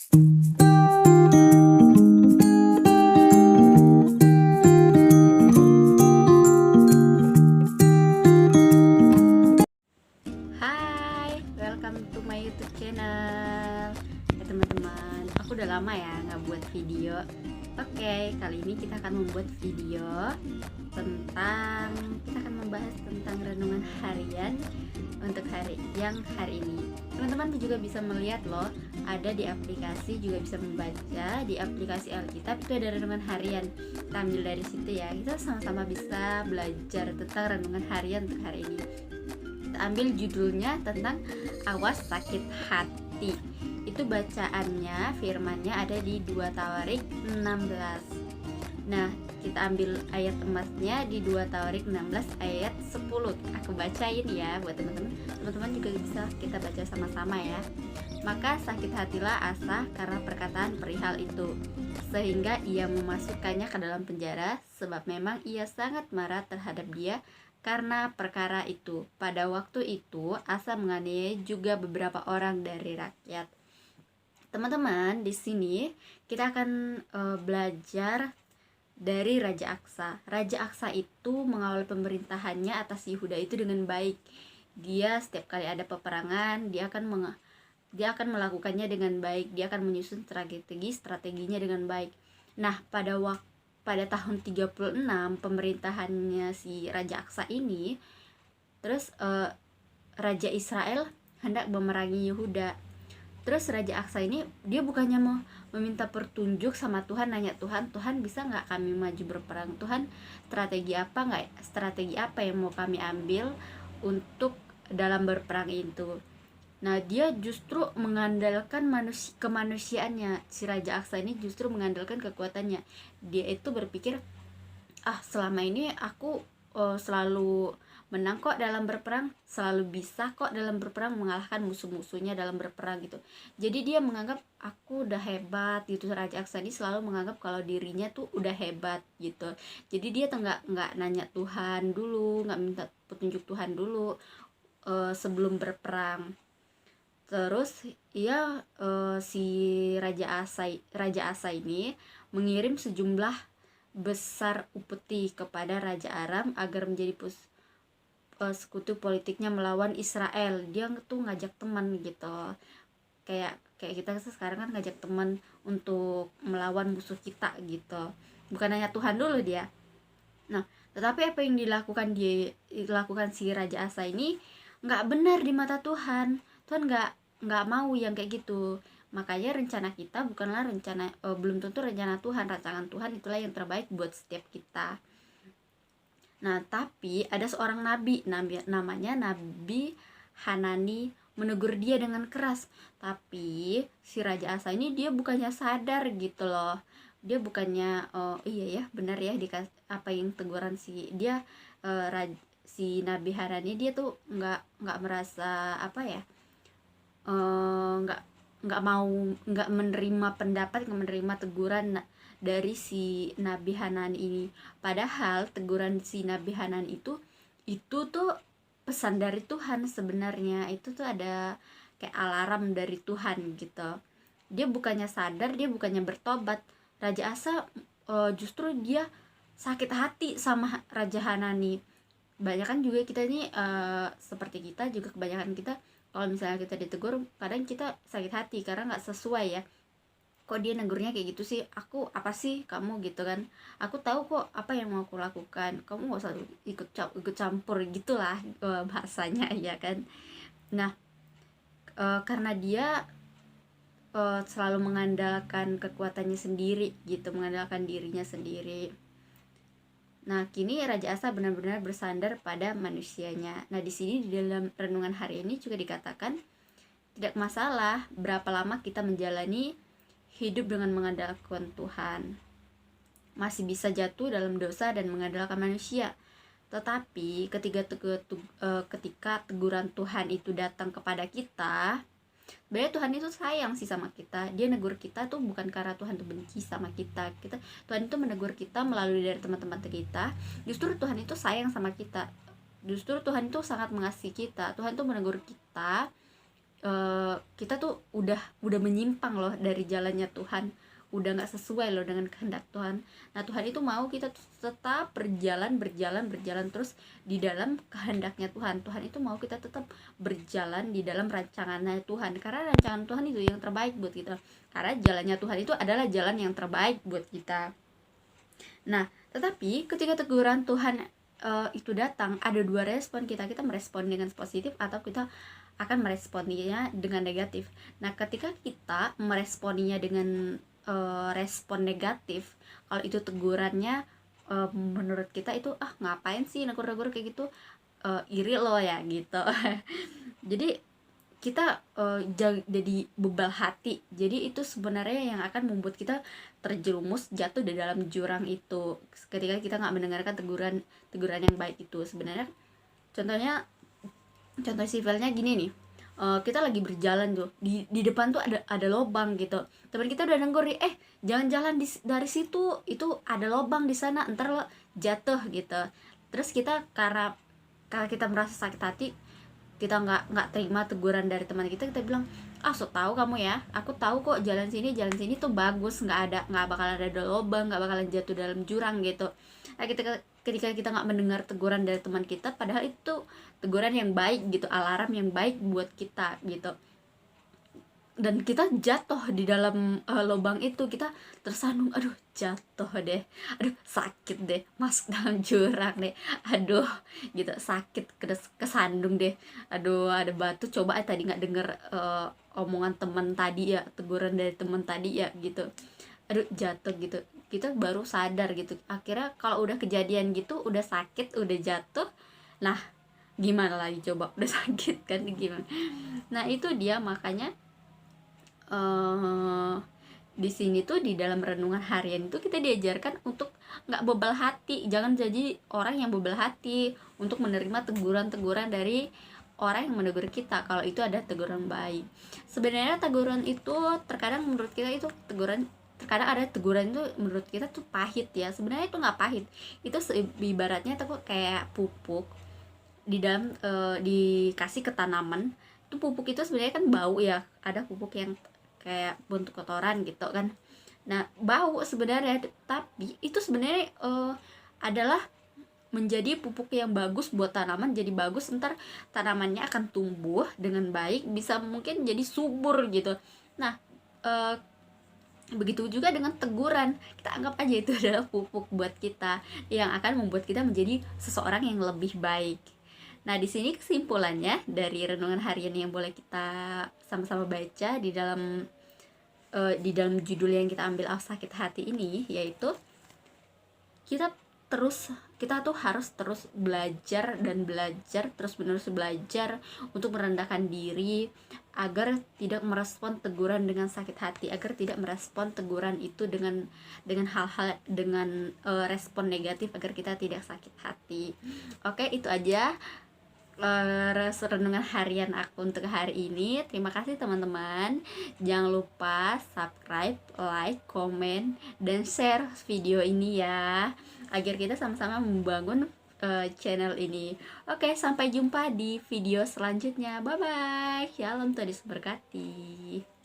Hai, welcome to my YouTube channel. Teman-teman, aku udah lama ya nggak buat video. Oke, kali ini kita akan membuat video tentang kita akan membahas tentang renungan harian untuk hari ini. Teman-teman juga bisa melihat loh, ada di aplikasi juga bisa membaca di aplikasi Alkitab itu ada renungan harian. Kita ambil dari situ ya. Kita sama-sama bisa belajar tentang renungan harian untuk hari ini. Ambil judulnya tentang awas sakit hati. Itu bacaannya, firmannya ada di 2 Tawarik 16. Nah, kita ambil ayat emasnya di 2 Tawarik 16 ayat 10. Aku bacain ya buat teman-teman. Teman-teman juga bisa kita baca sama-sama ya. Maka sakit hatilah Asa karena perkataan perihal itu, sehingga ia memasukkannya ke dalam penjara, sebab memang ia sangat marah terhadap dia karena perkara itu. Pada waktu itu Asa menganiaya juga beberapa orang dari rakyat. Teman-teman, di sini kita akan belajar dari Raja Aksa. Raja Aksa itu mengawal pemerintahannya atas Yehuda itu dengan baik. Dia setiap kali ada peperangan, dia akan melakukannya dengan baik. Dia akan menyusun strateginya dengan baik. Nah, pada tahun 36 pemerintahannya si Raja Aksa ini, terus Raja Israel hendak memerangi Yehuda. Terus Raja Aksa ini dia bukannya mau meminta petunjuk sama Tuhan, nanya Tuhan bisa nggak kami maju berperang, Tuhan strategi apa yang mau kami ambil untuk dalam berperang itu. Nah, dia justru mengandalkan kemanusiaannya. Si Raja Aksa ini justru mengandalkan kekuatannya. Dia itu berpikir, selama ini aku selalu menang kok dalam berperang, selalu bisa kok dalam berperang mengalahkan musuh-musuhnya dalam berperang gitu. Jadi dia menganggap aku udah hebat gitu. Raja Aksa ini selalu menganggap kalau dirinya tuh udah hebat gitu. Jadi dia tuh nggak nanya Tuhan dulu, nggak minta petunjuk Tuhan dulu sebelum berperang. Terus si Raja Asa ini mengirim sejumlah besar upeti kepada Raja Aram agar menjadi sekutu politiknya melawan Israel. Dia tuh ngajak teman gitu. Kayak kita sekarang kan ngajak teman untuk melawan musuh kita gitu. Bukan hanya Tuhan dulu dia. Nah, tetapi apa yang dilakukan si Raja Asa ini nggak benar di mata Tuhan. Tuhan nggak mau yang kayak gitu. Makanya rencana kita bukanlah belum tentu rencana Tuhan. Rancangan Tuhan itulah yang terbaik buat setiap kita. Nah, tapi ada seorang nabi namanya Nabi Hanani menegur dia dengan keras. Tapi si Raja Asa ini dia bukannya sadar gitu loh. Dia bukannya iya ya, benar ya apa yang teguran si dia si Nabi Hanani, dia tuh nggak merasa apa ya, nggak menerima pendapat, nggak menerima teguran dari si Nabi Hanan ini. Padahal teguran si Nabi Hanan itu tuh pesan dari Tuhan sebenarnya. Itu tuh ada kayak alarm dari Tuhan gitu. Dia bukannya sadar, dia bukannya bertobat. Raja Asa justru dia sakit hati sama Raja Hanani. Banyak kan juga kita ini seperti kita juga, kebanyakan kita kalau misalnya kita ditegur kadang kita sakit hati karena nggak sesuai ya. Kok dia negurnya kayak gitu sih, aku apa sih kamu gitu kan, aku tahu kok apa yang mau aku lakukan, kamu nggak usah ikut campur gitulah bahasanya ya kan. Nah, karena dia selalu mengandalkan kekuatannya sendiri gitu, mengandalkan dirinya sendiri. Nah, kini Raja Asa benar-benar bersandar pada manusianya. Nah, di sini di dalam renungan hari ini juga dikatakan, tidak masalah berapa lama kita menjalani hidup dengan mengandalkan Tuhan. Masih bisa jatuh dalam dosa dan mengandalkan manusia. Tetapi ketika teguran Tuhan itu datang kepada kita, sebenarnya Tuhan itu sayang sih sama kita. Dia negur kita tuh bukan karena Tuhan tuh benci sama kita. Tuhan itu menegur kita melalui dari teman-teman kita. Justru Tuhan itu sayang sama kita. Justru Tuhan itu sangat mengasihi kita. Tuhan itu menegur kita kita tuh udah menyimpang loh dari jalannya Tuhan, udah nggak sesuai loh dengan kehendak Tuhan. Nah, Tuhan itu mau kita tuh tetap berjalan terus di dalam kehendaknya Tuhan. Tuhan itu mau kita tetap berjalan di dalam rancangannya Tuhan, karena rancangan Tuhan itu yang terbaik buat kita, karena jalannya Tuhan itu adalah jalan yang terbaik buat kita. Nah, tetapi ketika teguran Tuhan itu datang, ada dua respon kita merespon dengan positif atau kita akan meresponinya dengan negatif. Nah, ketika kita meresponinya dengan respon negatif, kalau itu tegurannya menurut kita itu ngapain sih negur-negur kayak gitu, iri lo ya gitu. Jadi kita jadi bebal hati. Jadi itu sebenarnya yang akan membuat kita terjerumus jatuh di dalam jurang itu ketika kita nggak mendengarkan teguran yang baik itu. Sebenarnya contoh simpelnya gini nih, kita lagi berjalan tuh di depan tuh ada lobang gitu, teman kita udah nenggur nih, jangan jalan dari situ, itu ada lobang di sana, ntar lo jatuh gitu. Terus kita karena kita merasa sakit hati, kita nggak terima teguran dari teman kita bilang, so tahu kamu ya, aku tahu kok jalan sini tuh bagus, nggak bakalan ada lubang, nggak bakalan jatuh dalam jurang gitu. Nah, ketika kita nggak mendengar teguran dari teman kita, padahal itu teguran yang baik gitu, alarm yang baik buat kita gitu, dan kita jatuh di dalam lubang itu, kita tersandung, aduh jatuh deh, aduh sakit deh, masuk dalam jurang deh, aduh gitu, sakit, kesandung deh, aduh ada batu, coba tadi nggak denger omongan teman tadi ya, teguran dari teman tadi ya gitu, aduh jatuh gitu. Kita baru sadar gitu, akhirnya kalau udah kejadian gitu, udah sakit, udah jatuh, nah gimana lagi coba, udah sakit kan gimana. Nah itu dia, makanya di sini tuh di dalam renungan harian itu kita diajarkan untuk nggak bebal hati, jangan jadi orang yang bebal hati untuk menerima teguran-teguran dari orang yang menegur kita kalau itu ada teguran baik. Sebenarnya teguran itu terkadang menurut kita itu terkadang ada teguran itu menurut kita tuh pahit ya. Sebenarnya itu nggak pahit, itu ibaratnya tuh kayak pupuk di dalam dikasih ke tanaman. Itu pupuk itu sebenarnya kan bau ya, ada pupuk yang kayak bentuk kotoran gitu kan, nah bau sebenarnya, tapi itu sebenarnya adalah menjadi pupuk yang bagus buat tanaman, jadi bagus, ntar tanamannya akan tumbuh dengan baik, bisa mungkin jadi subur gitu. Nah begitu juga dengan teguran, kita anggap aja itu adalah pupuk buat kita yang akan membuat kita menjadi seseorang yang lebih baik. Nah, di sini kesimpulannya dari renungan harian yang boleh kita sama-sama baca di dalam judul yang kita ambil sakit hati ini, yaitu kita tuh harus terus belajar terus menerus belajar untuk merendahkan diri agar tidak merespon teguran dengan sakit hati, agar tidak merespon teguran itu dengan hal-hal dengan respon negatif, agar kita tidak sakit hati. Oke, itu aja renungan harian aku untuk hari ini. Terima kasih teman-teman. Jangan lupa subscribe, like, komen, dan share video ini ya, agar kita sama-sama membangun channel ini. Oke, sampai jumpa di video selanjutnya. Bye bye. Shalom, Tuhan Yesus berkati.